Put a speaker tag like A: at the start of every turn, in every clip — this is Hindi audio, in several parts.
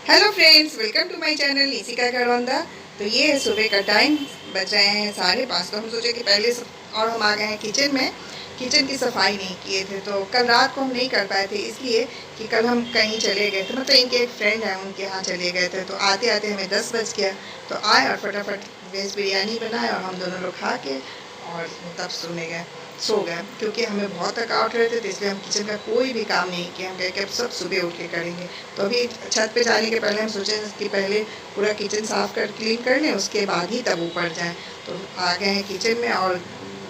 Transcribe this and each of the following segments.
A: Hello friends, welcome to my channel इसी का घरौंदा। तो ये है सुबह का टाइम, बज रहे हैं 5:30। तो हम सोचे कि पहले और हम आ गए हैं किचन में। किचन की सफाई नहीं किए थे, तो कल रात को हम नहीं कर पाए थे, इसलिए कि कल हम कहीं चले गए थे, मतलब इनके एक फ्रेंड है उनके यहाँ चले गए थे। तो आते आते हमें 10 बज गया। तो आए और फटाफट वेज बिरयानी बनाए और हम दोनों लोग खा के और तब सो गए, क्योंकि हमें बहुत थकावट रहते थे, इसलिए हम किचन का कोई भी काम नहीं किया। हम कह के अब सब सुबह उठ के करेंगे। तो अभी छत पे जाने के पहले हम सोचे कि पहले पूरा किचन साफ़ कर क्लीन कर लें, उसके बाद ही तब ऊपर जाएं। तो आ गए हैं किचन में और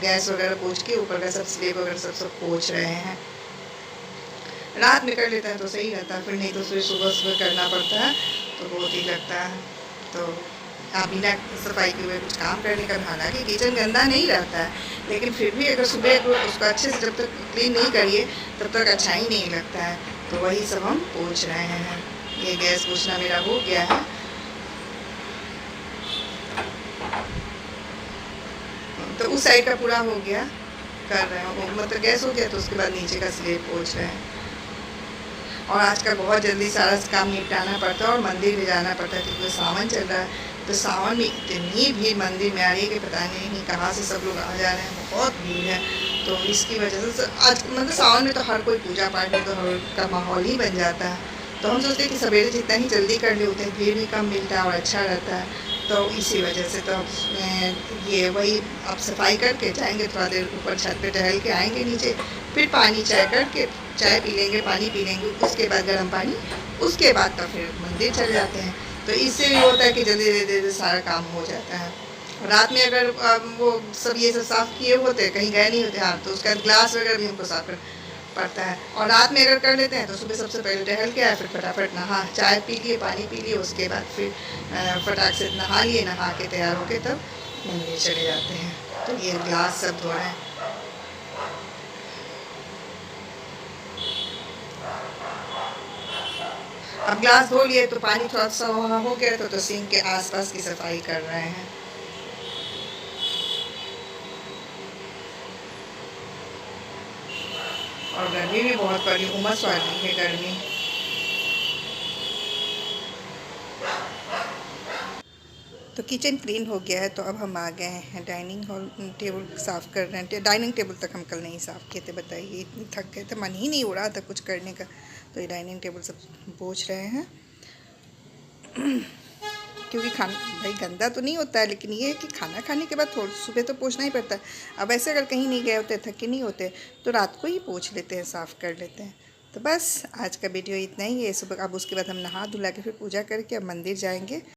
A: गैस वगैरह पोंछ के ऊपर का सब स्लेब वगैरह सब पोंछ रहे हैं। रात में कर लेते हैं तो सही रहता है, फिर नहीं तो फिर सुबह सुबह करना पड़ता है, तो बहुत ही लगता है। तो आप बिना सफाई के हुए कुछ काम करने का, हालांकि किचन गंदा नहीं रहता है, लेकिन फिर भी अगर सुबह उसको अच्छे से जब तक क्लीन नहीं करिए तब तक अच्छा ही नहीं लगता है। तो वही सब हम पोंछ रहे हैं। ये गैस पोंछना मेरा हो गया है। तो उस साइड का पूरा हो गया, कर रहे हैं, मतलब गैस हो गया तो उसके बाद नीचे का स्लेब पोंछ रहे हैं। और आज का बहुत जल्दी सारा काम निपटाना पड़ता है और मंदिर भी जाना पड़ता है, क्योंकि सावन चल रहा है। तो सावन में इतनी भीड़ मंदिर में आ रही है कि पता नहीं कहाँ से सब लोग आ जा रहे हैं, बहुत भीड़ है। तो इसकी वजह से आज मतलब सावन में तो हर कोई पूजा पाठ में तो हर का माहौल ही बन जाता है। तो हम सोचते हैं कि सवेरे जितना ही जल्दी कर ले उतने भीड़ भी कम मिलता है और अच्छा रहता है। तो इसी वजह से तो ये वही अब सफाई करके जाएंगे, थोड़ा देर ऊपर छत पे टहल के आएंगे नीचे, फिर पानी चाय करके चाय पी लेंगे, पानी पी लेंगे, उसके बाद गर्म पानी, उसके बाद तो फिर मंदिर चले जाते हैं। तो इससे भी होता है कि जल्दी जल्दी जल्दी सारा काम हो जाता है। रात में अगर वो सब ये सब साफ़ किए होते, कहीं गए नहीं होते हाथ, तो उसका ग्लास वगैरह भी हमको साफ कर पड़ता है। और रात में अगर कर लेते हैं तो सुबह सबसे पहले टहल के आए, फिर फटाफट नहा चाय पी लिए, पानी पी लिए, उसके बाद फिर फटाक से नहा लिए, नहा के तैयार होके तब मंदिर चले जाते हैं। तो ये ग्लास सब धो रहे हैं। अब ग्लास धो लिए तो पानी थोड़ा सा वहाँ हो गया, तो सिंक के आसपास की सफाई कर रहे हैं। और गर्मी भी बहुत पड़ी, उमस वाली है गर्मी। तो किचन क्लीन हो गया है। तो अब हम आ गए हैं डाइनिंग हॉल, टेबल साफ़ कर रहे हैं। डाइनिंग टेबल तक हम कल नहीं साफ़ किए थे, बताइए, इतनी थक गए थे, मन ही नहीं हो रहा था कुछ करने का। तो ये डाइनिंग टेबल सब पोंछ रहे हैं। क्योंकि खाना भाई गंदा तो नहीं होता है, लेकिन ये है कि खाना खाने के बाद थोड़ा सुबह तो पोंछना ही पड़ता है। अब ऐसे अगर कहीं नहीं गए होते, थके नहीं होते, तो रात को ही पोंछ लेते हैं, साफ़ कर लेते हैं। तो बस आज का वीडियो इतना ही है। सुबह अब उसके बाद हम नहा धुला के फिर पूजा करके अब मंदिर जाएंगे।